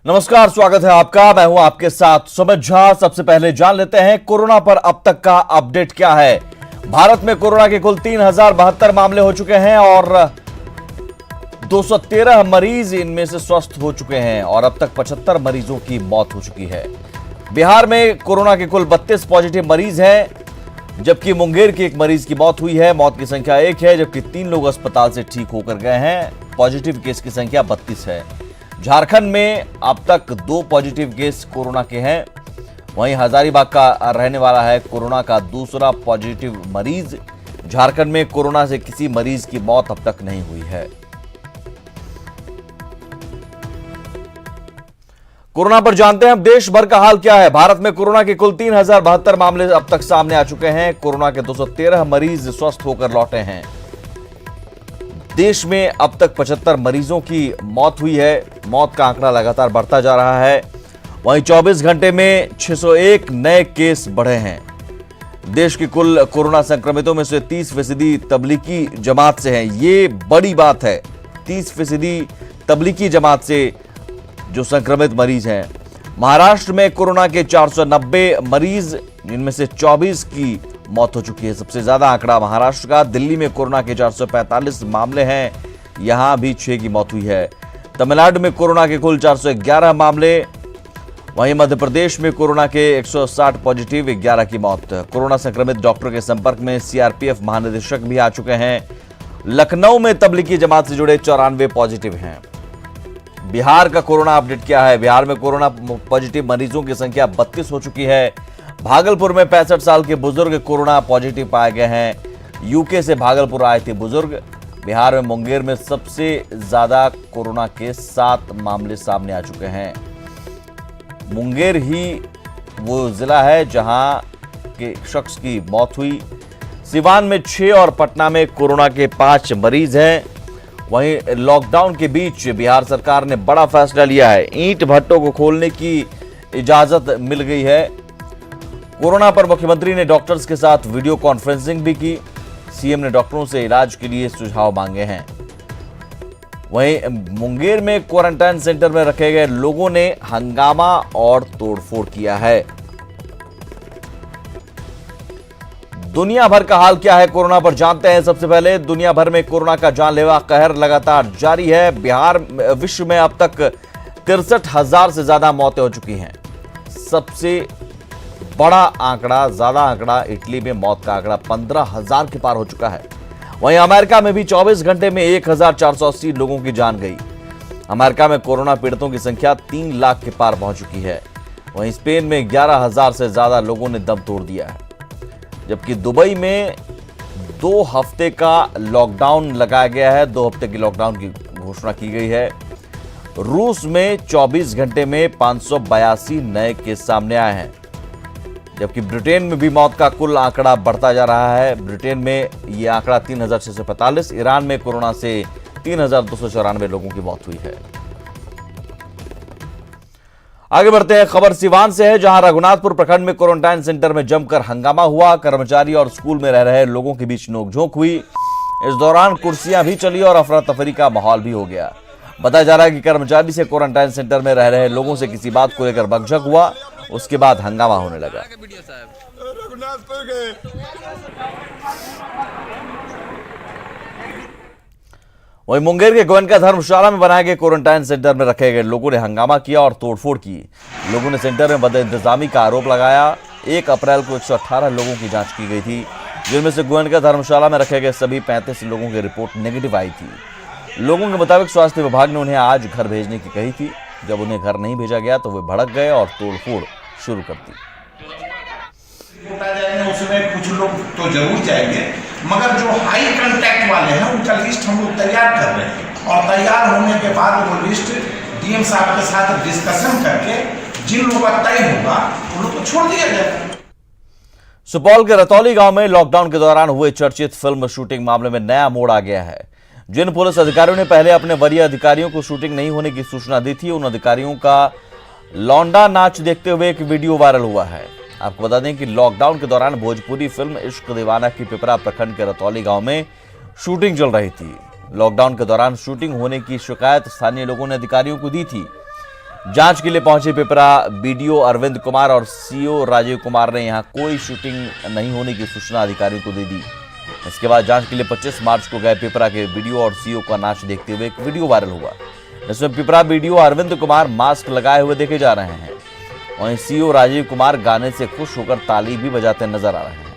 नमस्कार, स्वागत है आपका। मैं हूं आपके साथ सुमित झा। सबसे पहले जान लेते हैं कोरोना पर अब तक का अपडेट क्या है। भारत में कोरोना के कुल 3072 मामले हो चुके हैं और 213 मरीज इनमें से स्वस्थ हो चुके हैं और अब तक 75 मरीजों की मौत हो चुकी है। बिहार में कोरोना के कुल 32 पॉजिटिव मरीज हैं, जबकि मुंगेर के एक मरीज की मौत हुई है। मौत की संख्या 1 है, जबकि 3 लोग अस्पताल से ठीक होकर गए हैं। पॉजिटिव केस की संख्या 32 है। झारखंड में अब तक 2 पॉजिटिव केस कोरोना के हैं। वहीं हजारीबाग का रहने वाला है कोरोना का दूसरा पॉजिटिव मरीज। झारखंड में कोरोना से किसी मरीज की मौत अब तक नहीं हुई है। कोरोना पर जानते हैं अब देश भर का हाल क्या है। भारत में कोरोना के कुल 3072 मामले अब तक सामने आ चुके हैं। कोरोना के 213 मरीज स्वस्थ होकर लौटे हैं। देश में अब तक 75 मरीजों की मौत हुई है। मौत का आंकड़ा लगातार बढ़ता जा रहा है। वहीं 24 घंटे में 601 नए केस बढ़े हैं। देश के कुल कोरोना संक्रमितों में से 30% तबलीगी जमात से हैं। ये बड़ी बात है। 30% तबलीगी जमात से जो संक्रमित मरीज हैं। महाराष्ट्र में कोरोना के 490 मरीज, जिनमें से 24 की मौत हो चुकी है। सबसे ज्यादा आंकड़ा महाराष्ट्र का। दिल्ली में कोरोना के 445 मामले हैं, यहां भी 6 की मौत हुई है। तमिलनाडु में कोरोना के कुल 411 मामले। वहीं मध्य प्रदेश में कोरोना के 160 पॉजिटिव, 11 की मौत। कोरोना संक्रमित डॉक्टर के संपर्क में सीआरपीएफ महानिदेशक भी आ चुके हैं। लखनऊ में तबलीगी जमात से जुड़े 94 पॉजिटिव हैं। बिहार का कोरोना अपडेट क्या है। बिहार में कोरोना पॉजिटिव मरीजों की संख्या 32 हो चुकी है। भागलपुर में 65 साल के बुजुर्ग कोरोना पॉजिटिव पाए गए हैं। यूके से भागलपुर आए थे बुजुर्ग। बिहार में मुंगेर में सबसे ज्यादा कोरोना के 7 मामले सामने आ चुके हैं। मुंगेर ही वो जिला है जहां के शख्स की मौत हुई। सिवान में 6 और पटना में कोरोना के 5 मरीज हैं। वहीं लॉकडाउन के बीच बिहार सरकार ने बड़ा फैसला लिया है। ईंट भट्टों को खोलने की इजाजत मिल गई है। कोरोना पर मुख्यमंत्री ने डॉक्टर्स के साथ वीडियो कॉन्फ्रेंसिंग भी की। सीएम ने डॉक्टरों से इलाज के लिए सुझाव मांगे हैं। वहीं मुंगेर में क्वारंटाइन सेंटर में रखे गए लोगों ने हंगामा और तोड़फोड़ किया है। दुनिया भर का हाल क्या है कोरोना पर जानते हैं। सबसे पहले दुनिया भर में कोरोना का जानलेवा कहर लगातार जारी है। विश्व में अब तक 63,000 से ज्यादा मौतें हो चुकी हैं। सबसे बड़ा आंकड़ा, ज्यादा आंकड़ा इटली में मौत का आंकड़ा 15,000 के पार हो चुका है। वहीं अमेरिका में भी 24 घंटे में 1,480 लोगों की जान गई। अमेरिका में कोरोना पीड़ितों की संख्या 3 लाख के पार पहुंच चुकी है। वहीं स्पेन में 11,000 से ज्यादा लोगों ने दम तोड़ दिया है। जबकि दुबई में 2 हफ्ते का लॉकडाउन लगाया गया है। 2 हफ्ते की लॉकडाउन की घोषणा की गई है। रूस में 24 घंटे में 582 नए केस सामने आए हैं। जबकि ब्रिटेन में भी मौत का कुल आंकड़ा बढ़ता जा रहा है। ब्रिटेन में यह आंकड़ा 3,645। ईरान में कोरोना से 3,294 लोगों की मौत हुई है। आगे बढ़ते हैं। खबर सिवान से है, जहां रघुनाथपुर प्रखंड में क्वारंटाइन सेंटर में जमकर हंगामा हुआ। कर्मचारी और स्कूल में रह रहे लोगों के बीच नोकझोंक हुई। इस दौरान कुर्सियां भी चली और अफरा तफरी का माहौल भी हो गया। बताया जा रहा है कि कर्मचारी से क्वारंटाइन सेंटर में रह रहे लोगों से किसी बात को लेकर बकझक हुआ। उसके बाद हंगामा होने लगा। वहीं मुंगेर के गोयनका धर्मशाला में बनाए गए क्वारंटाइन सेंटर में रखे गए लोगों ने हंगामा किया और तोड़फोड़ की। लोगों ने सेंटर में बदइंतजामी का आरोप लगाया। 1 अप्रैल को 118 लोगों की जांच की गई थी, जिनमें से गोयनका धर्मशाला में रखे गए सभी 35 लोगों की रिपोर्ट नेगेटिव आई थी। लोगों के मुताबिक स्वास्थ्य विभाग ने उन्हें आज घर भेजने की कही थी। जब उन्हें घर नहीं भेजा गया तो वे भड़क गए और तोड़फोड़ शुरू कर दी। उसमें कुछ लोग तो जरूर जाएंगे, मगर जो हाई कांटेक्ट वाले हैं उनका लिस्ट हम लोग तैयार कर रहे हैं और तैयार होने के बाद वो लिस्ट डीएम साहब के साथ डिस्कशन करके जिन लोगों का तय होगा उन लोग को छोड़ दिया जाएगा। सुपौल के रतौली गांव में लॉकडाउन के दौरान हुए चर्चित फिल्म शूटिंग मामले में नया मोड़ आ गया है। जिन पुलिस अधिकारियों ने पहले अपने वरीय अधिकारियों को शूटिंग नहीं होने की सूचना दी थी, उन अधिकारियों का लौंडा नाच देखते हुए एक वीडियो वायरल हुआ है। आपको बता दें कि लॉकडाउन के दौरान भोजपुरी फिल्म इश्क दीवाना की पिपरा प्रखंड के रतौली गांव में शूटिंग चल रही थी। लॉकडाउन के दौरान शूटिंग होने की शिकायत स्थानीय लोगों ने अधिकारियों को दी थी। जांच के लिए पहुंचे पिपरा बीडीओ अरविंद कुमार और सीओ राजीव कुमार ने यहां कोई शूटिंग नहीं होने की सूचना अधिकारियों को दे दी। इसके बाद जांच के लिए 25 मार्च को गए पिपरा के बीडीओ और सीओ का नाच देखते हुए एक वीडियो वायरल हुआ, जिसमें पिपरा बीडीओ अरविंद कुमार मास्क लगाए हुए देखे जा रहे हैं। वहीं सीओ राजीव कुमार गाने से खुश होकर ताली भी बजाते नजर आ रहे हैं।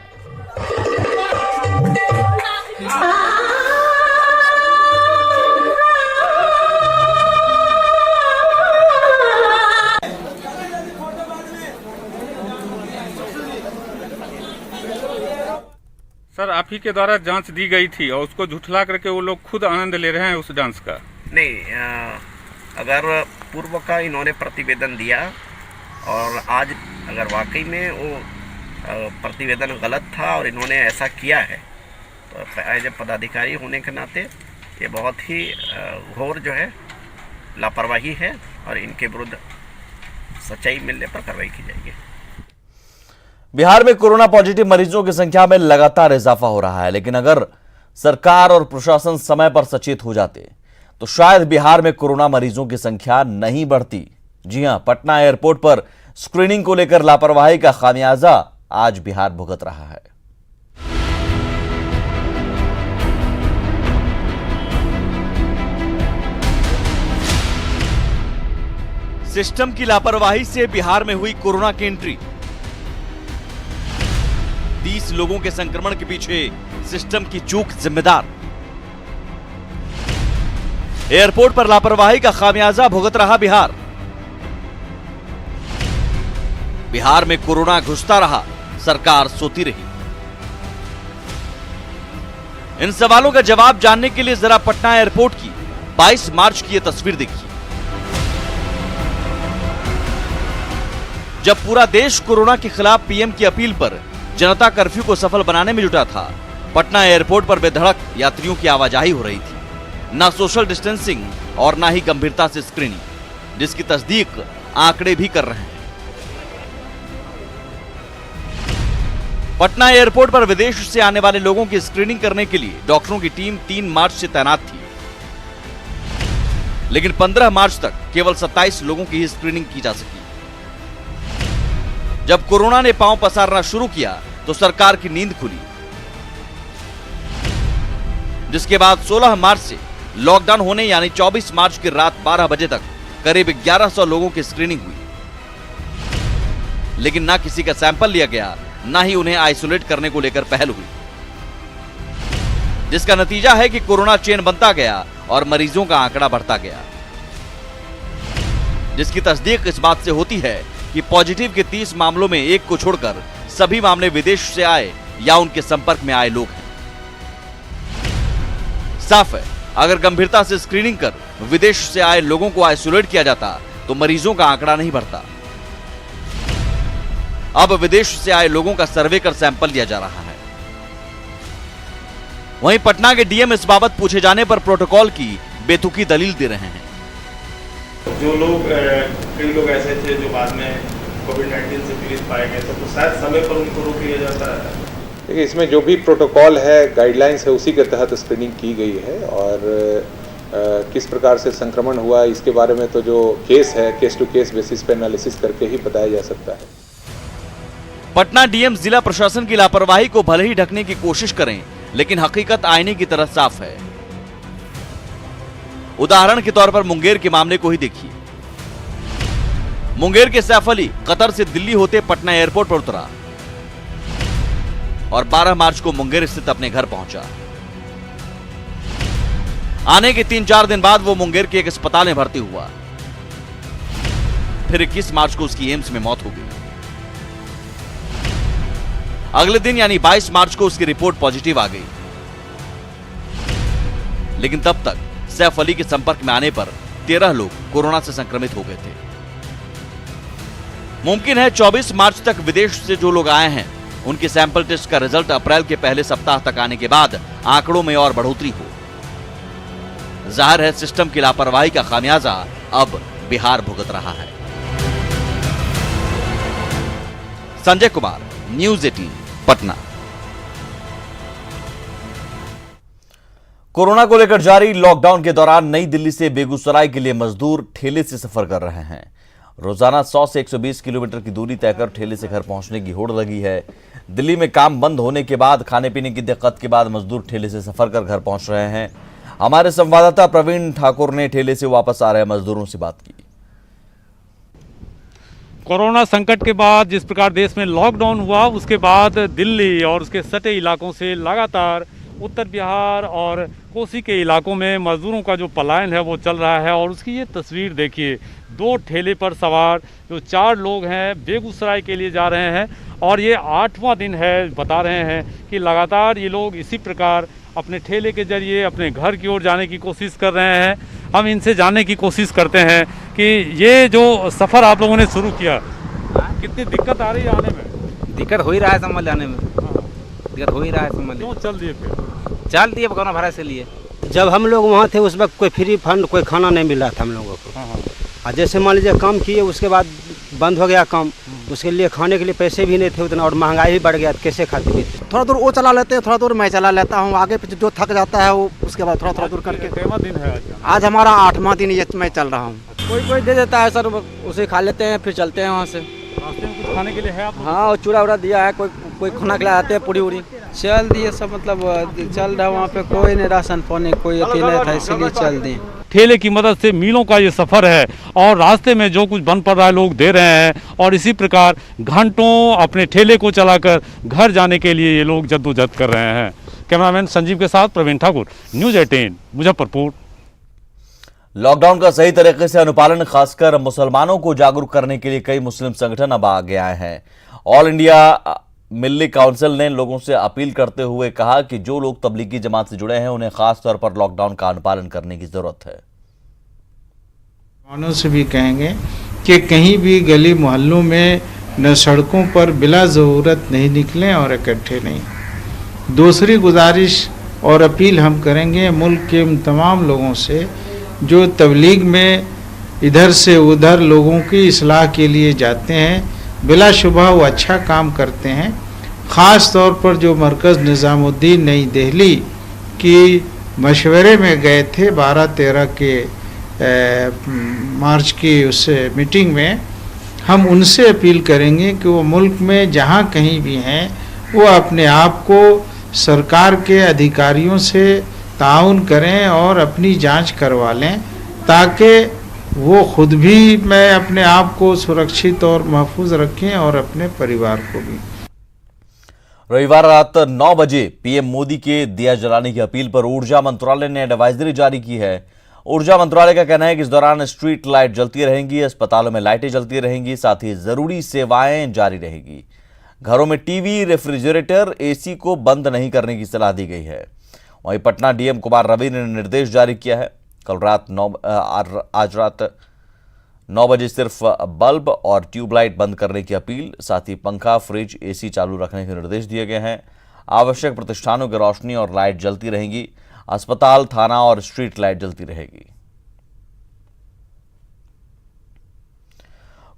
सर, आप ही के द्वारा जांच दी गई थी और उसको झुठला करके वो लोग खुद आनंद ले रहे हैं उस डांस का। नहीं, अगर पूर्व का इन्होंने प्रतिवेदन दिया और आज अगर वाकई में वो प्रतिवेदन गलत था और इन्होंने ऐसा किया है तो एज ए पदाधिकारी होने के नाते ये बहुत ही घोर जो है लापरवाही है और इनके विरुद्ध सच्चाई मिलने पर कार्रवाई की जाएगी। बिहार में कोरोना पॉजिटिव मरीजों की संख्या में लगातार इजाफा हो रहा है, लेकिन अगर सरकार और प्रशासन समय पर सचेत हो जाते तो शायद बिहार में कोरोना मरीजों की संख्या नहीं बढ़ती। जी हां, पटना एयरपोर्ट पर स्क्रीनिंग को लेकर लापरवाही का खामियाजा आज बिहार भुगत रहा है। सिस्टम की लापरवाही से बिहार में हुई कोरोना की एंट्री। 30 लोगों के संक्रमण के पीछे सिस्टम की चूक जिम्मेदार। एयरपोर्ट पर लापरवाही का खामियाजा भुगत रहा बिहार। बिहार में कोरोना घुसता रहा, सरकार सोती रही। इन सवालों का जवाब जानने के लिए जरा पटना एयरपोर्ट की 22 मार्च की यह तस्वीर देखिए, जब पूरा देश कोरोना के खिलाफ पीएम की अपील पर जनता कर्फ्यू को सफल बनाने में जुटा था। पटना एयरपोर्ट पर बेधड़क यात्रियों की आवाजाही हो रही थी। ना सोशल डिस्टेंसिंग और ना ही गंभीरता से स्क्रीनिंग, जिसकी तस्दीक आंकड़े भी कर रहे हैं। पटना एयरपोर्ट पर विदेश से आने वाले लोगों की स्क्रीनिंग करने के लिए डॉक्टरों की टीम 3 मार्च से तैनात थी, लेकिन 15 मार्च तक केवल 27 लोगों की ही स्क्रीनिंग की जा सकी। जब कोरोना ने पांव पसारना शुरू किया तो सरकार की नींद खुली, जिसके बाद 16 मार्च से लॉकडाउन होने यानी 24 मार्च की रात 12 बजे तक करीब 1100 लोगों की स्क्रीनिंग हुई, लेकिन ना किसी का सैंपल लिया गया, ना ही उन्हें आइसोलेट करने को लेकर पहल हुई, जिसका नतीजा है कि कोरोना चेन बनता गया और मरीजों का आंकड़ा बढ़ता गया, जिसकी तस्दीक इस बात से होती है कि पॉजिटिव के 30 मामलों में एक को छोड़कर सभी मामले विदेश से आए या उनके संपर्क में आए लोग हैं। साफ है, अगर गंभीरता से स्क्रीनिंग कर विदेश से आए लोगों को आइसोलेट किया जाता तो मरीजों का आंकड़ा नहीं बढ़ता। अब विदेश से आए लोगों का सर्वे कर सैंपल लिया जा रहा है। वहीं पटना के डीएम इस बाबत पूछे जाने पर प्रोटोकॉल की बेतुकी दलील दे रहे हैं। जो लोग कई लोग ऐसे थे जो बाद में कोविड-19 से पीड़ित पाए गए थे, तो शायद समय पर उनको रोक लिया जाता है। देखिए, इसमें जो भी प्रोटोकॉल है, गाइडलाइंस है, उसी के तहत स्क्रीनिंग की गई है और किस प्रकार से संक्रमण हुआ इसके बारे में तो जो केस है, केस टू केस बेसिस पे एनालिसिस करके ही बताया जा सकता है। पटना डीएम जिला प्रशासन की लापरवाही को भले ही ढकने की कोशिश करें, लेकिन हकीकत आईने की तरह साफ है। उदाहरण के तौर पर मुंगेर के मामले को ही देखिए। मुंगेर के सैफ अली कतर से दिल्ली होते पटना एयरपोर्ट पर उतरा और 12 मार्च को मुंगेर स्थित अपने घर पहुंचा। आने के 3-4 दिन बाद वो मुंगेर के एक अस्पताल में भर्ती हुआ। फिर 21 मार्च को उसकी एम्स में मौत हो गई। अगले दिन यानी 22 मार्च को उसकी रिपोर्ट पॉजिटिव आ गई, लेकिन तब तक सैफ अली के संपर्क में आने पर 13 लोग कोरोना से संक्रमित हो गए थे। मुमकिन है 24 मार्च तक विदेश से जो लोग आए हैं उनके सैंपल टेस्ट का रिजल्ट अप्रैल के पहले सप्ताह तक आने के बाद आंकड़ों में और बढ़ोतरी हो। जाहिर है, सिस्टम की लापरवाही का खामियाजा अब बिहार भुगत रहा है। संजय कुमार, न्यूज़ 18, पटना। कोरोना को लेकर जारी लॉकडाउन के दौरान नई दिल्ली से बेगूसराय के लिए मजदूर ठेले से सफर कर रहे हैं। रोजाना 100 से 120 किलोमीटर की दूरी तय कर ठेले से घर पहुंचने की होड़ लगी है। दिल्ली में काम बंद होने के बाद खाने पीने की दिक्कत के बाद मजदूर ठेले से सफर कर घर पहुंच रहे हैं। हमारे संवाददाता प्रवीण ठाकुर ने ठेले से वापस आ रहे मजदूरों से बात की। कोरोना संकट के बाद जिस प्रकार देश में लॉकडाउन हुआ, उसके बाद दिल्ली और उसके सटे इलाकों से लगातार उत्तर बिहार और कोसी के इलाकों में मजदूरों का जो पलायन है वो चल रहा है। और उसकी ये तस्वीर देखिए, 2 ठेले पर सवार जो 4 लोग हैं बेगूसराय के लिए जा रहे हैं और ये 8वां दिन है। बता रहे हैं कि लगातार ये लोग इसी प्रकार अपने ठेले के जरिए अपने घर की ओर जाने की कोशिश कर रहे हैं। हम इनसे जानने की कोशिश करते हैं कि ये जो सफ़र आप लोगों ने शुरू किया, कितनी दिक्कत आ रही है आने में? दिक्कत हो ही रहा है समझ जाने में, दिक्कत हो ही रहा है समझ। क्यों चल दिए? फिर चल दिए कोरोना वायरस के लिए। जब हम लोग वहाँ थे उस वक्त कोई फ्री फंड, कोई खाना नहीं मिल रहा था हम लोगों को। और जैसे मान लीजिए काम किए, उसके बाद बंद हो गया काम, उसके लिए खाने के लिए पैसे भी नहीं थे उतना और महंगाई भी बढ़ गया, कैसे खाते पीते। थोड़ा दूर वो चला लेते हैं, थोड़ा दूर मैं चला लेता हूँ, आगे पीछे जो थक जाता है वो उसके बाद थोड़ा दूर करके। कितना दिन है आज हमारा 8वां दिन ये मैं चल रहा हूँ। कोई दे देता है सर, उसे खा लेते हैं फिर चलते हैं वहाँ से। रास्ते में कुछ खाने के लिए है आप? हाँ, चूड़ा उड़ा दिया है, कोई खाना खिला आते हैं, पूरी उड़ी चल दिए सब, मतलब चल रहा है वहाँ पे, कोई नहीं राशन पानी कोई अति नहीं था, इसीलिए चल दिए। ठेले की मदद से मीलों का ये सफ़र है और रास्ते में जो कुछ बन पड़ रहा है लोग दे रहे हैं और इसी प्रकार घंटों अपने ठेले को चलाकर घर जाने के लिए ये लोग जद्दोजहद कर रहे हैं। कैमरामैन संजीव के साथ प्रवीण ठाकुर, न्यूज़ 18 मुजफ्फरपुर। लॉकडाउन का सही तरीके से अनुपालन खासकर मुसलमानों को जागरूक करने के लिए कई मुस्लिम संगठन अब आगे आए हैं। ऑल इंडिया मिल्ली काउंसिल ने लोगों से अपील करते हुए कहा कि जो लोग तबलीगी जमात से जुड़े हैं उन्हें खास तौर पर लॉकडाउन का अनुपालन करने की जरूरत है। मुसलमानों से भी कहेंगे कि कहीं भी गली मोहल्लों में न सड़कों पर बिला ज़रूरत नहीं निकलें और इकट्ठे नहीं। दूसरी गुजारिश और अपील हम करेंगे मुल्क के उन तमाम लोगों से जो तबलीग में इधर से उधर लोगों की इस्लाह के लिए जाते हैं, बिलाशुबह वो अच्छा काम करते हैं। ख़ास तौर पर जो मरकज़ निज़ामुद्दीन नई दिल्ली की मशवरे में गए थे 12-13 के मार्च की उस मीटिंग में, हम उनसे अपील करेंगे कि वो मुल्क में जहाँ कहीं भी हैं वो अपने आप को सरकार के अधिकारियों से ताउन करें और अपनी जांच करवा लें ताकि वो खुद भी मैं अपने आप को सुरक्षित और महफूज रखें और अपने परिवार को भी। रविवार रात 9 बजे पीएम मोदी के दिया जलाने की अपील पर ऊर्जा मंत्रालय ने एडवाइजरी जारी की है। ऊर्जा मंत्रालय का कहना है कि इस दौरान स्ट्रीट लाइट जलती रहेंगी, अस्पतालों में लाइटें जलती रहेंगी, साथ ही जरूरी सेवाएं जारी रहेगी। घरों में टीवी, रेफ्रिजरेटर, एसी को बंद नहीं करने की सलाह दी गई है। वहीं पटना डीएम कुमार रवि ने निर्देश जारी किया है। आज रात 9 बजे सिर्फ बल्ब और ट्यूबलाइट बंद करने की अपील, साथ ही पंखा, फ्रिज, एसी चालू रखने के निर्देश दिए गए हैं। आवश्यक प्रतिष्ठानों की रोशनी और लाइट जलती रहेंगी। अस्पताल, थाना और स्ट्रीट लाइट जलती रहेगी।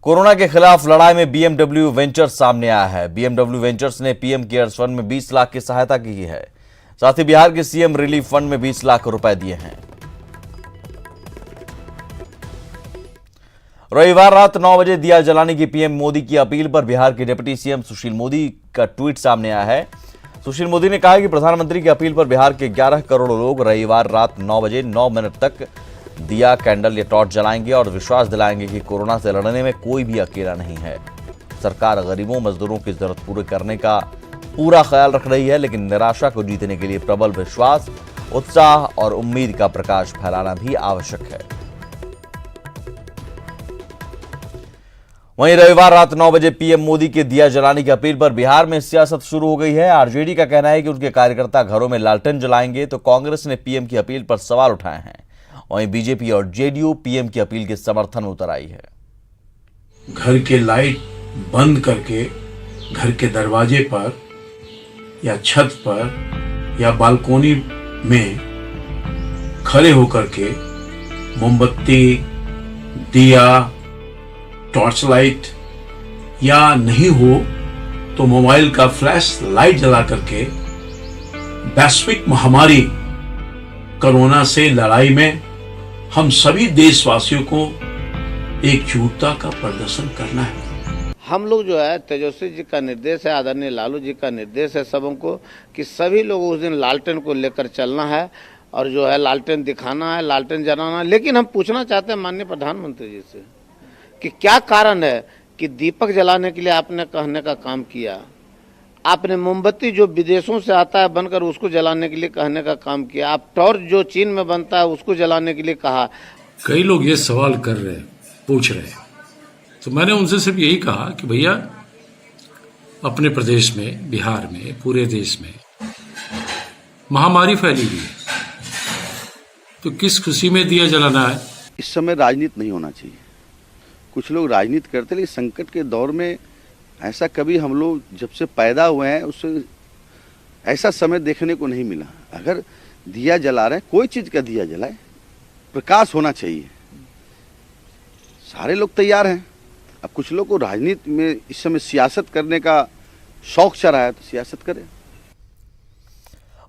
कोरोना के खिलाफ लड़ाई में BMW वेंचर्स सामने आया है। BMW वेंचर्स ने पीएम केयर्स फंड में 20 लाख की सहायता की है। साथ ही बिहार के सीएम रिलीफ फंड में 20 लाख रुपए दिए हैं। रविवार रात 9 बजे दिया जलाने की पीएम मोदी की अपील पर बिहार के डिप्टी सीएम सुशील मोदी का ट्वीट सामने आया है। सुशील मोदी ने कहा कि प्रधानमंत्री की अपील पर बिहार के 11 करोड़ लोग रविवार रात 9 बजे 9 मिनट तक दिया, कैंडल या टॉर्च जलाएंगे और विश्वास दिलाएंगे कि कोरोना से लड़ने में कोई भी अकेला नहीं है। सरकार गरीबों, मजदूरों की जरूरत पूरी करने का पूरा ख्याल रख रही है, लेकिन निराशा को जीतने के लिए प्रबल विश्वास, उत्साह और उम्मीद का प्रकाश फैलाना भी आवश्यक है। वहीं रविवार रात 9 बजे पीएम मोदी के दिया जलाने की अपील पर बिहार में सियासत शुरू हो गई है। आरजेडी का कहना है कि उनके कार्यकर्ता घरों में लालटेन जलाएंगे, तो कांग्रेस ने पीएम की अपील पर सवाल उठाए हैं। वहीं बीजेपी और जेडीयू पीएम की अपील के समर्थन में उतर आई है। घर के लाइट बंद करके घर के दरवाजे पर या छत पर या बालकोनी में खड़े होकर के मोमबत्ती, दिया, टॉर्च लाइट या नहीं हो तो मोबाइल का फ्लैश लाइट जला करके वैश्विक महामारी कोरोना से लड़ाई में हम सभी देशवासियों को एकजुटता का प्रदर्शन करना है। हम लोग जो है तेजस्वी जी का निर्देश है, आदरणीय लालू जी का निर्देश है सबों को कि सभी लोग उस दिन लालटेन को लेकर चलना है और जो है लालटेन दिखाना है, लालटेन जलाना है। लेकिन हम पूछना चाहते हैं माननीय प्रधानमंत्री जी से कि क्या कारण है कि दीपक जलाने के लिए आपने कहने का काम किया, आपने मोमबत्ती जो विदेशों से आता है बनकर उसको जलाने के लिए कहने का काम किया, आप टॉर्च जो चीन में बनता है उसको जलाने के लिए कहा। कई लोग ये सवाल कर रहे हैं, पूछ रहे हैं, तो मैंने उनसे सिर्फ यही कहा कि भैया अपने प्रदेश में, बिहार में, पूरे देश में महामारी फैली हुई है, तो किस खुशी में दिया जलाना है? इस समय राजनीति नहीं होना चाहिए। कुछ लोग राजनीति करते, लेकिन संकट के दौर में ऐसा कभी हम लोग जब से पैदा हुए हैं उससे ऐसा समय देखने को नहीं मिला। अगर दिया जला रहे, कोई चीज का दिया जलाए, प्रकाश होना चाहिए। सारे लोग तैयार हैं। अब कुछ लोग को राजनीति में इस समय सियासत करने का शौक चढ़ा है, तो सियासत करें।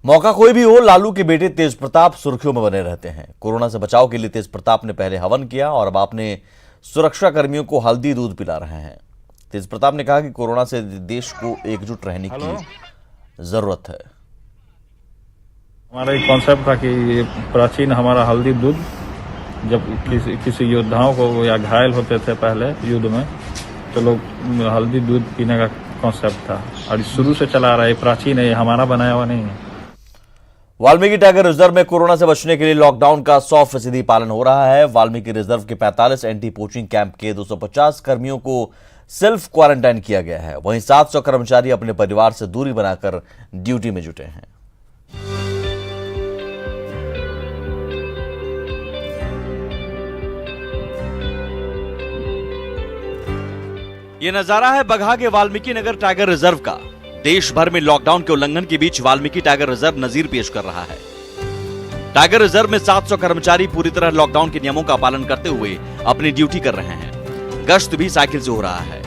मौका कोई भी हो, लालू के बेटे तेज प्रताप सुर्खियों में बने रहते हैं। कोरोना से बचाव के लिए तेज प्रताप ने पहले हवन किया और अब अपने सुरक्षा कर्मियों को हल्दी दूध पिला रहे हैं। तेज प्रताप ने कहा कि कोरोना से देश को एकजुट रहने की जरूरत है। हमारा एक कॉन्सेप्ट था कि ये प्राचीन हमारा हल्दी दूध, जब किसी योद्धाओं को या घायल होते थे पहले युद्ध में, तो लोग हल्दी दूध पीने का कॉन्सेप्ट था और शुरू से चला रहा है, प्राचीन है, ये हमारा बनाया हुआ नहीं है। वाल्मीकि टाइगर रिजर्व में कोरोना से बचने के लिए लॉकडाउन का 100% पालन हो रहा है। वाल्मीकि रिजर्व के 45 एंटी पोचिंग कैंप के 250 कर्मियों को सेल्फ क्वारंटाइन किया गया है। वहीं 700 कर्मचारी अपने परिवार से दूरी बनाकर ड्यूटी में जुटे हैं। ये नजारा है बगहा के वाल्मीकि नगर टाइगर रिजर्व का। देश भर में लॉकडाउन के उल्लंघन के बीच वाल्मीकि टाइगर रिजर्व नजीर पेश कर रहा है। टाइगर रिजर्व में 700 कर्मचारी पूरी तरह लॉकडाउन के नियमों का पालन करते हुए अपनी ड्यूटी कर रहे हैं। गश्त भी साइकिल से हो रहा है।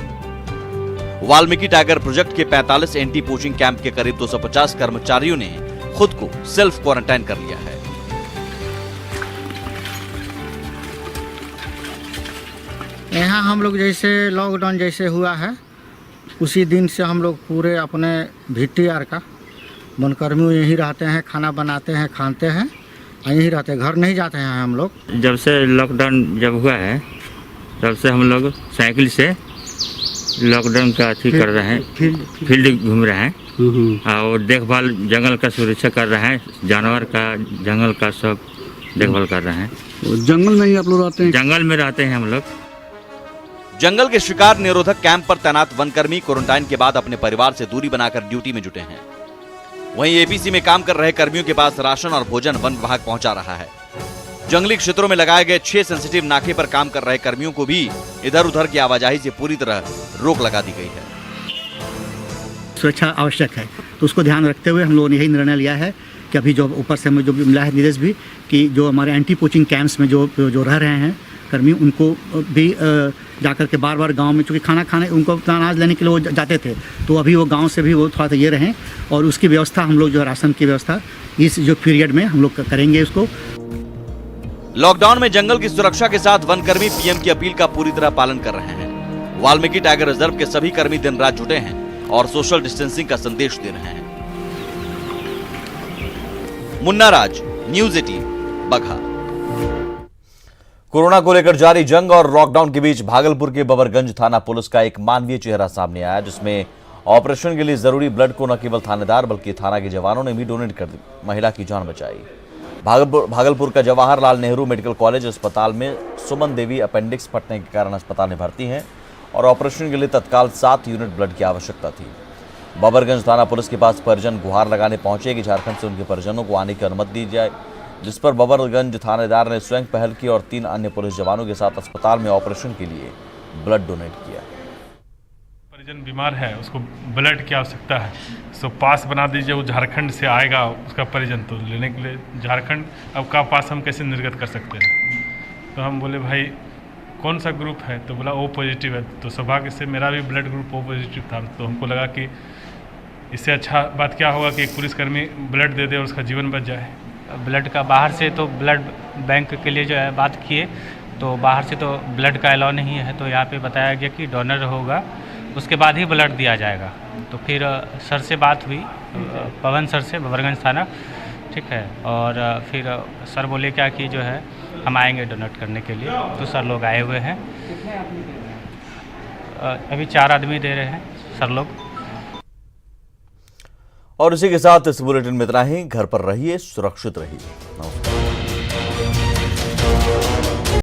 वाल्मीकि टाइगर प्रोजेक्ट के 45 एंटी पोचिंग कैंप के करीब 250 कर्मचारियों ने खुद को सेल्फ क्वारंटाइन कर लिया है। यहाँ हम लोग जैसे लॉकडाउन जैसे हुआ है उसी दिन से हम लोग पूरे अपने VTR का वनकर्मी यहीं रहते हैं, खाना बनाते हैं, खाते हैं, यहीं रहते हैं, घर नहीं जाते हैं हम लोग। जब से लॉकडाउन जब हुआ है तब से हम लोग साइकिल से लॉकडाउन का अथी कर रहे हैं, फील्ड घूम रहे हैं और देखभाल जंगल का सुरक्षा कर रहे हैं, जानवर का, जंगल का सब देखभाल कर रहे हैं। जंगल में ही आप लोग रहते हैं? जंगल में रहते हैं हम लोग। जंगल के शिकार निरोधक कैंप पर तैनात वनकर्मी क्वारंटाइन के बाद अपने परिवार से दूरी बनाकर ड्यूटी में जुटे हैं। वहीं एपीसी में काम कर रहे कर्मियों के पास राशन और भोजन वन विभाग पहुंचा रहा है। जंगली क्षेत्रों में लगाए गए 6 सेंसिटिव नाके पर काम कर रहे कर्मियों को भी इधर उधर की आवाजाही से पूरी तरह रोक लगा दी गई है। सुरक्षा आवश्यक है, तो उसको ध्यान रखते हुए हम लोगों ने यही निर्णय लिया है कि अभी जो ऊपर से हमें जो मिला है निर्देश भी कि जो हमारे एंटी पोचिंग कैंप्स में जो रह रहे हैं कर्मी, उनको भी जाकर के बार बार गांव में, चूँकि खाना खाने उनको अनाज लेने के लिए वो जाते थे, तो अभी वो गांव से भी वो थोड़ा सा ये रहें और उसकी व्यवस्था हम लोग जो राशन की व्यवस्था इस जो पीरियड में हम लोग करेंगे उसको। लॉकडाउन में जंगल की सुरक्षा के साथ वनकर्मी पीएम की अपील का पूरी तरह पालन कर रहे हैं। वाल्मीकि टाइगर रिजर्व के सभी कर्मी दिन रात जुटे हैं और सोशल डिस्टेंसिंग का संदेश दे रहे हैं। मुन्ना राज, न्यूज़ 18, बगहा। कोरोना को लेकर जारी जंग और लॉकडाउन के बीच भागलपुर के बबरगंज थाना पुलिस का एक मानवीय चेहरा सामने आया, जिसमें ऑपरेशन के लिए जरूरी ब्लड को न केवल थानेदार बल्कि थाना के जवानों ने भी डोनेट कर दी, महिला की जान बचाई। भागलपुर का जवाहरलाल नेहरू मेडिकल कॉलेज अस्पताल में सुमन देवी अपेंडिक्स फटने के कारण अस्पताल में भर्ती हैं और ऑपरेशन के लिए तत्काल 7 यूनिट ब्लड की आवश्यकता थी। बबरगंज थाना पुलिस के पास परिजन गुहार लगाने पहुंचे कि झारखंड से उनके परिजनों को आने की अनुमति दी जाए, जिस पर बबरगंज थानेदार ने स्वयं पहल की और 3 अन्य पुलिस जवानों के साथ अस्पताल में ऑपरेशन के लिए ब्लड डोनेट किया। परिजन बीमार है, उसको ब्लड की आवश्यकता है, तो पास बना दीजिए, वो झारखंड से आएगा उसका परिजन, तो लेने के लिए झारखंड अब का पास हम कैसे निर्गत कर सकते हैं। तो हम बोले भाई कौन सा ग्रुप है, तो बोला O पॉजिटिव है। तो सौभाग्य से मेरा भी ब्लड ग्रुप O पॉजिटिव था, तो हमको लगा कि इससे अच्छा बात क्या होगा कि एक पुलिसकर्मी ब्लड दे दे और उसका जीवन बच जाए। ब्लड का बाहर से तो ब्लड बैंक के लिए जो है बात किए तो बाहर से तो ब्लड का अलाउ नहीं है, तो यहाँ पे बताया गया कि डोनर होगा उसके बाद ही ब्लड दिया जाएगा। तो फिर सर से बात हुई, पवन सर से, बबरगंज थाना, ठीक है। और फिर सर बोले क्या कि जो है हम आएंगे डोनेट करने के लिए, तो सर लोग आए हुए हैं। अभी 4 आदमी दे रहे हैं सर लोग। और इसी के साथ इस बुलेटिन में इतना ही। घर पर रहिए, सुरक्षित रहिए। नमस्कार।